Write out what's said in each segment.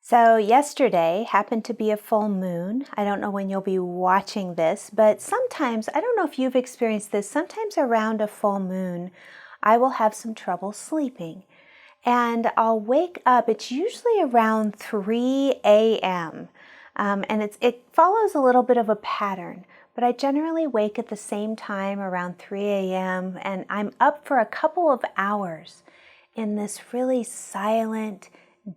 So yesterday happened to be a full moon. I don't know when you'll be watching this, but sometimes, I don't know if you've experienced this, sometimes around a full moon, I will have some trouble sleeping. And I'll wake up, it's usually around 3 a.m. And it follows a little bit of a pattern, but I generally wake at the same time around 3 a.m. and I'm up for a couple of hours in this really silent,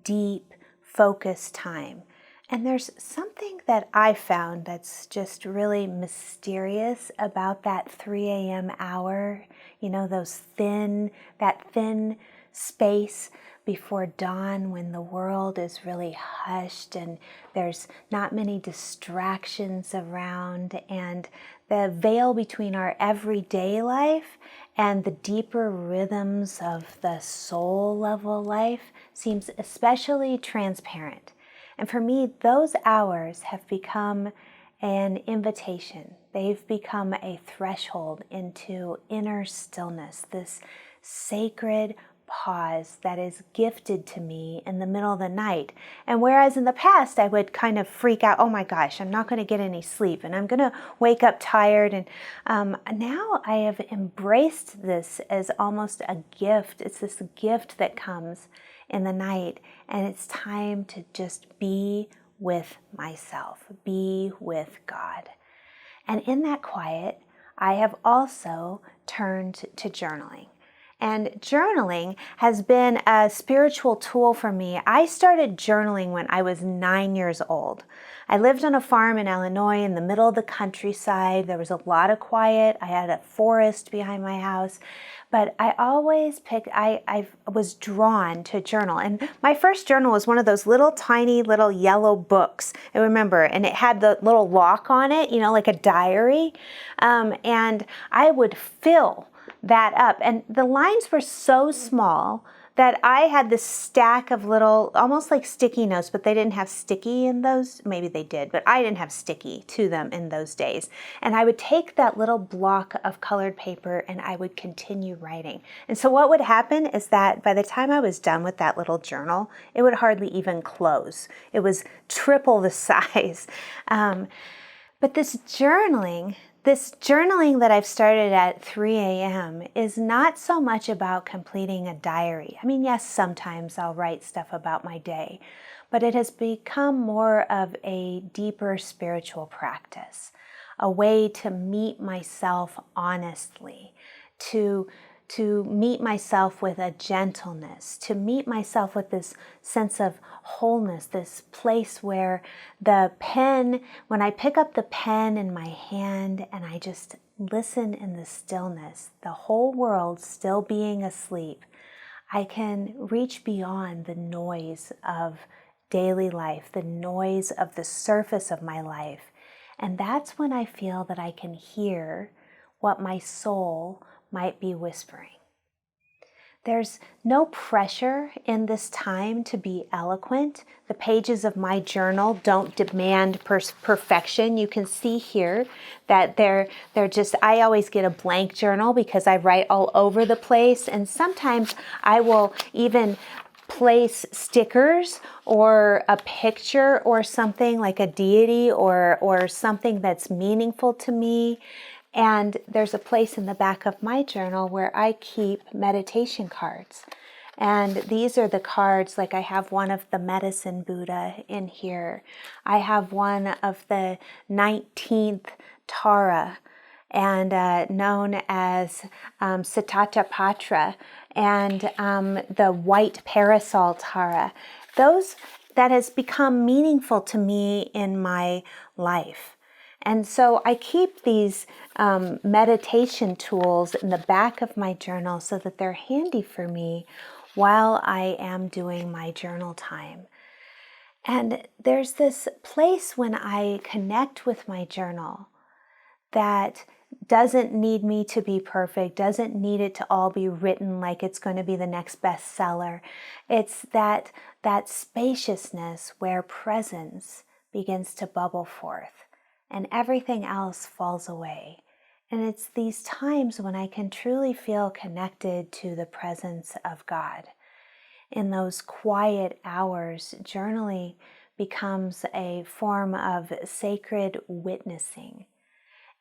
deep, focused time. And there's something that I found that's just really mysterious about that 3 a.m. hour, that thin space before dawn when the world is really hushed and there's not many distractions around, and the veil between our everyday life and the deeper rhythms of the soul level life seems especially transparent. And for me, those hours have become an invitation. They've become a threshold into inner stillness, this sacred pause that is gifted to me in the middle of the night. And whereas in the past I would kind of freak out, oh my gosh, I'm not going to get any sleep and I'm going to wake up tired. And now I have embraced this as almost a gift. It's this gift that comes in the night, and it's time to just be with myself, be with God. And in that quiet, I have also turned to journaling. And journaling has been a spiritual tool for me. I started journaling when I was 9 years old. I lived on a farm in Illinois in the middle of the countryside. There was a lot of quiet. I had a forest behind my house. But I was drawn to journal. And my first journal was one of those little tiny little yellow books. I remember, and it had the little lock on it, like a diary. And I would fill that up. And the lines were so small that I had this stack of little, almost like sticky notes, but they didn't have sticky in those. Maybe they did, but I didn't have sticky to them in those days. And I would take that little block of colored paper and I would continue writing. And so what would happen is that by the time I was done with that little journal, it would hardly even close. It was triple the size. But this journaling that I've started at 3 a.m. is not so much about completing a diary. I mean, yes, sometimes I'll write stuff about my day, but it has become more of a deeper spiritual practice, a way to meet myself honestly, to meet myself with a gentleness, to meet myself with this sense of wholeness, this place where when I pick up the pen in my hand and I just listen in the stillness, the whole world still being asleep, I can reach beyond the noise of daily life, the noise of the surface of my life. And that's when I feel that I can hear what my soul might be whispering. There's no pressure in this time to be eloquent. The pages of my journal don't demand perfection. You can see here that they're just, I always get a blank journal because I write all over the place. And sometimes I will even place stickers or a picture or something like a deity or something that's meaningful to me. And there's a place in the back of my journal where I keep meditation cards. And these are the cards, like I have one of the Medicine Buddha in here. I have one of the 19th Tara, and known as Sattatapatra, and the White Parasol Tara. That has become meaningful to me in my life. And so I keep these meditation tools in the back of my journal so that they're handy for me while I am doing my journal time. And there's this place when I connect with my journal that doesn't need me to be perfect, doesn't need it to all be written like it's going to be the next bestseller. It's that spaciousness where presence begins to bubble forth and everything else falls away. And it's these times when I can truly feel connected to the presence of God. in those quiet hours, journaling becomes a form of sacred witnessing.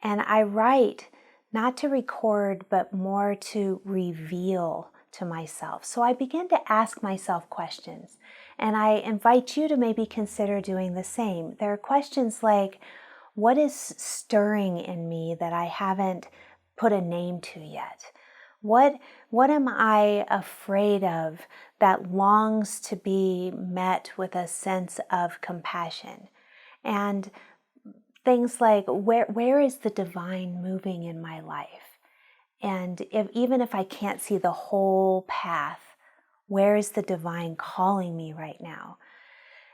And I write not to record, but more to reveal to myself. So I begin to ask myself questions, and I invite you to maybe consider doing the same. There are questions like, what is stirring in me that I haven't put a name to yet? What am I afraid of that longs to be met with a sense of compassion? And things like, where is the divine moving in my life? And even if I can't see the whole path, where is the divine calling me right now?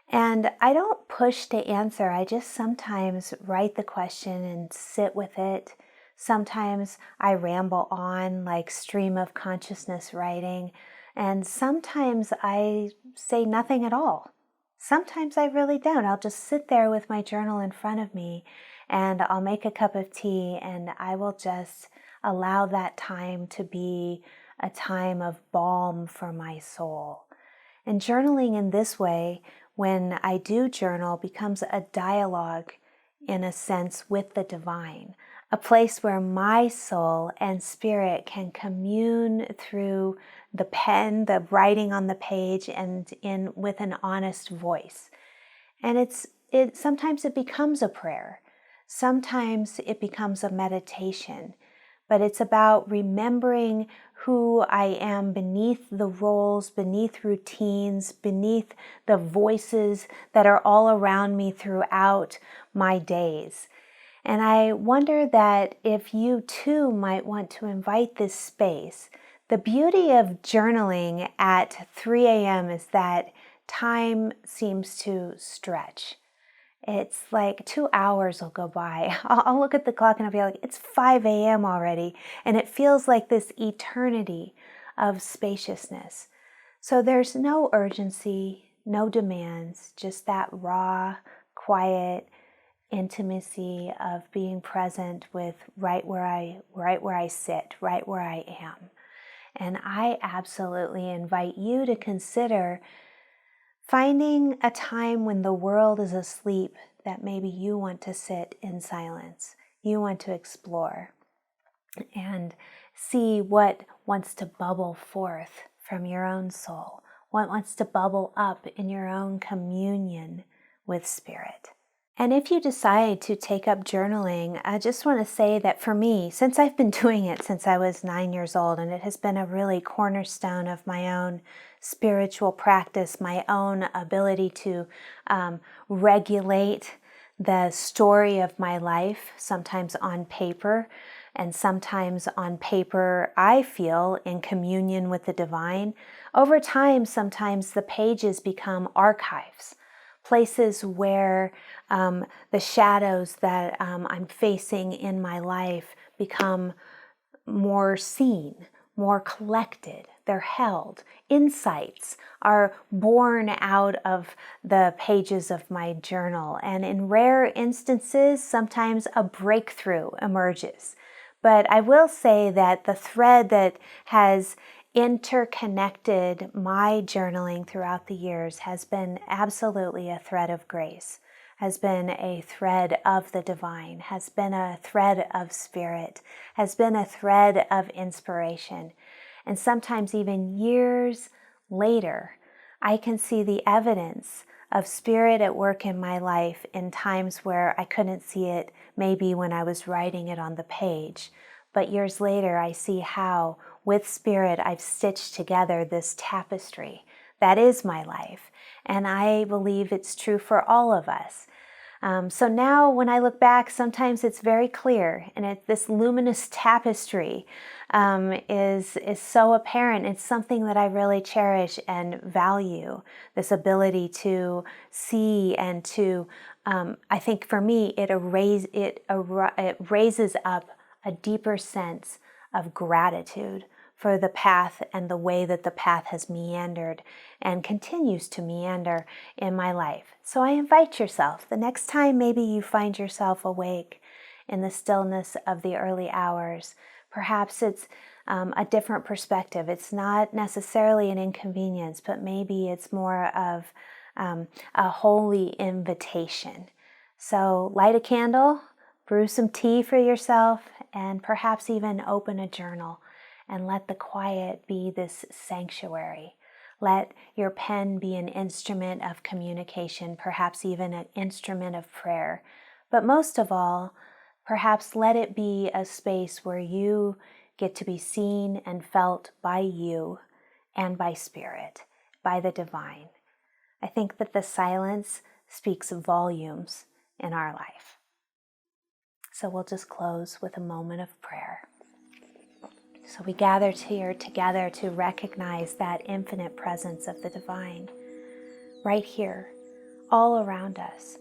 And I don't push to answer. I just sometimes write the question and sit with it. Sometimes I ramble on like stream of consciousness writing. And sometimes I say nothing at all. Sometimes I really don't. I'll just sit there with my journal in front of me, and I'll make a cup of tea, and I will just allow that time to be a time of balm for my soul. And journaling in this way, when I do journal, becomes a dialogue in a sense with the divine, a place where my soul and spirit can commune through the pen, the writing on the page, and with an honest voice. And sometimes it becomes a prayer. Sometimes it becomes a meditation. But it's about remembering who I am beneath the roles, beneath routines, beneath the voices that are all around me throughout my days. And I wonder that if you too might want to invite this space. The beauty of journaling at 3 a.m. is that time seems to stretch. It's like 2 hours will go by. I'll look at the clock and I'll be like, it's 5 a.m. already. And it feels like this eternity of spaciousness. So there's no urgency, no demands, just that raw, quiet intimacy of being present with right where I sit, right where I am. And I absolutely invite you to consider finding a time when the world is asleep that maybe you want to sit in silence, you want to explore, and see what wants to bubble forth from your own soul, what wants to bubble up in your own communion with spirit. And if you decide to take up journaling, I just want to say that for me, since I've been doing it since I was 9 years old, and it has been a really cornerstone of my own spiritual practice, my own ability to regulate the story of my life, sometimes on paper, and sometimes on paper I feel in communion with the divine. Over time, sometimes the pages become archives, places where the shadows that I'm facing in my life become more seen, more collected. They're held. Insights are born out of the pages of my journal. And in rare instances, sometimes a breakthrough emerges. But I will say that the thread that has interconnected my journaling throughout the years has been absolutely a thread of grace, has been a thread of the divine, has been a thread of spirit, has been a thread of inspiration. And sometimes even years later, I can see the evidence of spirit at work in my life in times where I couldn't see it maybe when I was writing it on the page. But years later, I see how with spirit I've stitched together this tapestry that is my life. And I believe it's true for all of us. So now when I look back, sometimes it's very clear, and this luminous tapestry is so apparent. It's something that I really cherish and value, this ability to see and to, I think for me, it raises up a deeper sense of gratitude for the path and the way that the path has meandered and continues to meander in my life. So I invite yourself, the next time maybe you find yourself awake in the stillness of the early hours, Perhaps it's a different perspective. It's not necessarily an inconvenience, but maybe it's more of a holy invitation. So light a candle, brew some tea for yourself, and perhaps even open a journal and let the quiet be this sanctuary. Let your pen be an instrument of communication, perhaps even an instrument of prayer. But most of all, perhaps let it be a space where you get to be seen and felt by you and by Spirit, by the divine. I think that the silence speaks volumes in our life. So we'll just close with a moment of prayer. So we gather here together to recognize that infinite presence of the divine right here, all around us,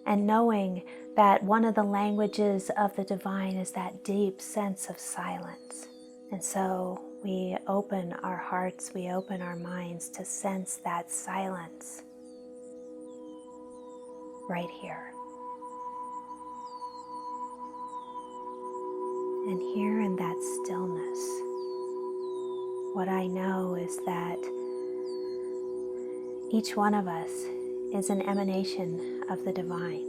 and knowing that one of the languages of the divine is that deep sense of silence. And so we open our hearts, we open our minds to sense that silence right here. And here in that stillness, what I know is that each one of us is an emanation of the divine.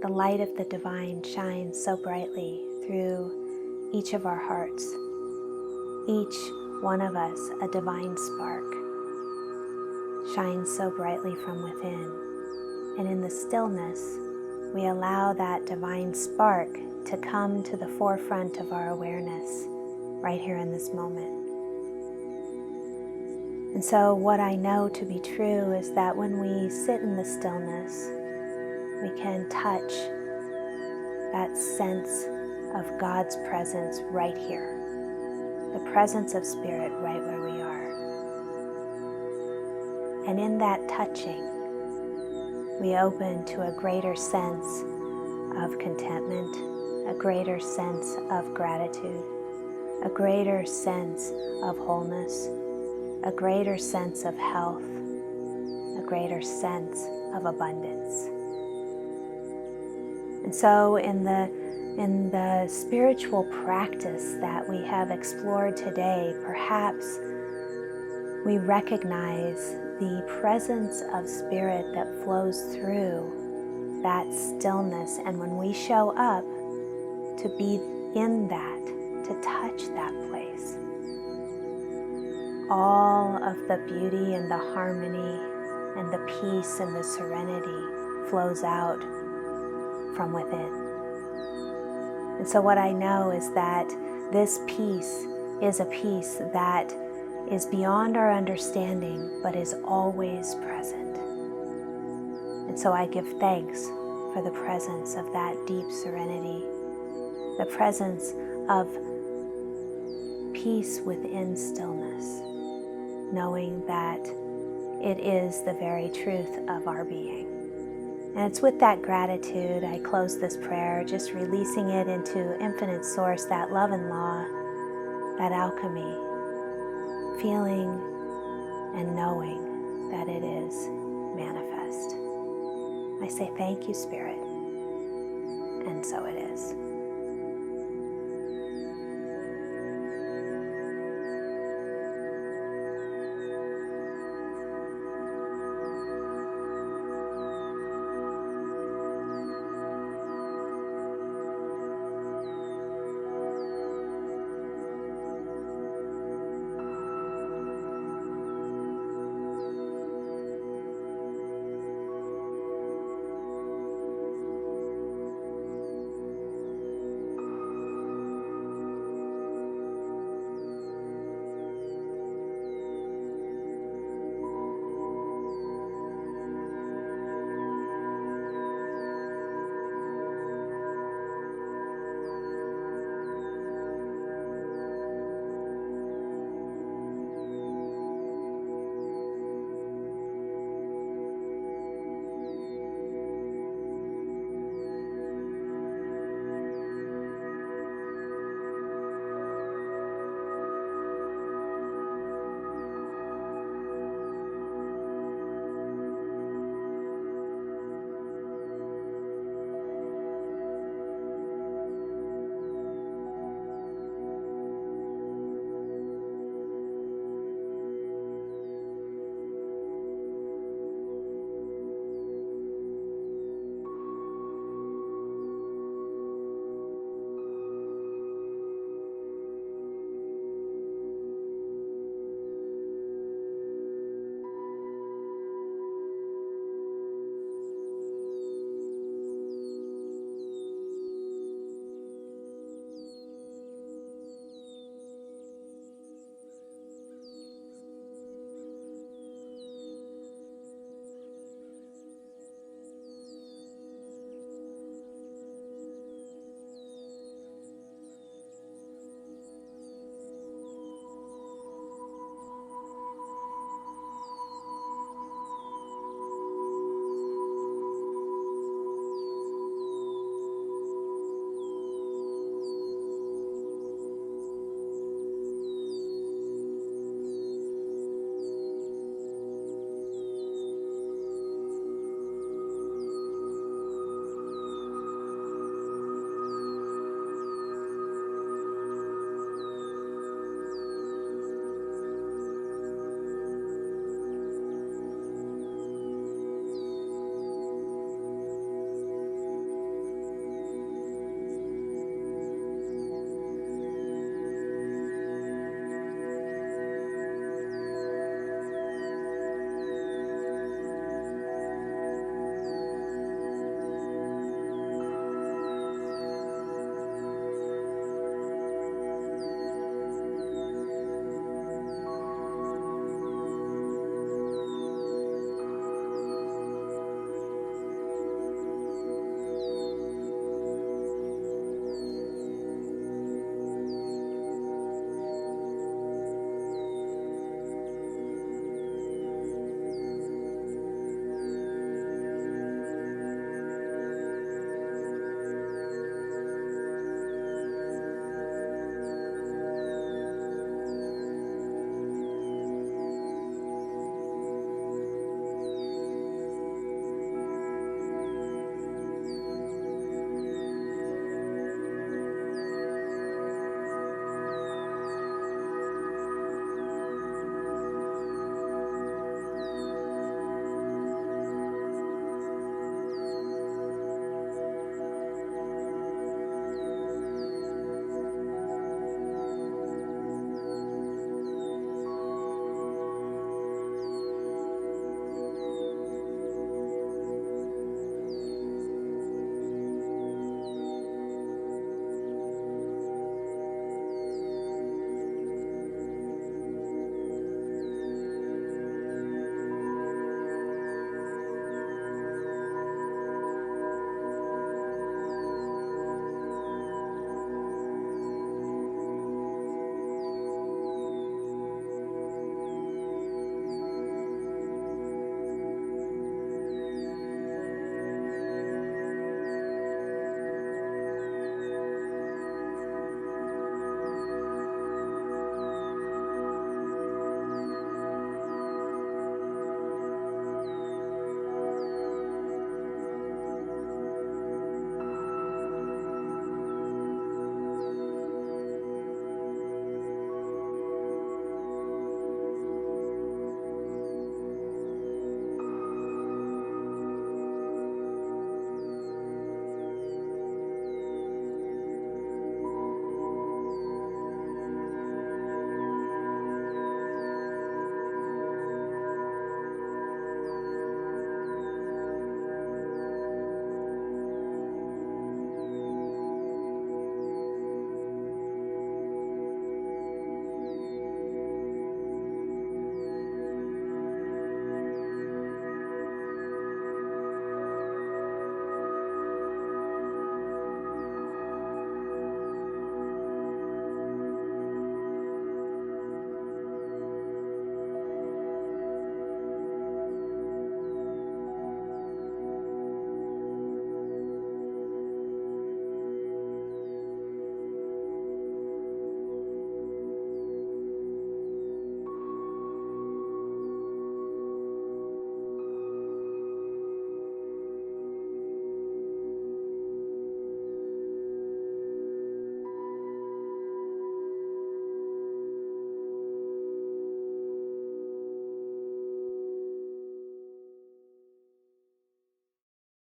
The light of the divine shines so brightly through each of our hearts. Each one of us, a divine spark, shines so brightly from within. And in the stillness, we allow that divine spark to come to the forefront of our awareness right here in this moment. And so what I know to be true is that when we sit in the stillness, we can touch that sense of God's presence right here, the presence of Spirit right where we are. And in that touching, we open to a greater sense of contentment, a greater sense of gratitude, a greater sense of wholeness, a greater sense of health, a greater sense of abundance. And so in the spiritual practice that we have explored today, perhaps we recognize the presence of Spirit that flows through that stillness. And when we show up to be in that, to touch that place, all of the beauty and the harmony and the peace and the serenity flows out from within. And so what I know is that this peace is a peace that is beyond our understanding, but is always present. And so I give thanks for the presence of that deep serenity, the presence of peace within stillness, knowing that it is the very truth of our being. And it's with that gratitude I close this prayer, just releasing it into infinite source, that love and law, that alchemy, feeling and knowing that it is manifest. I say thank you, Spirit, and so it is.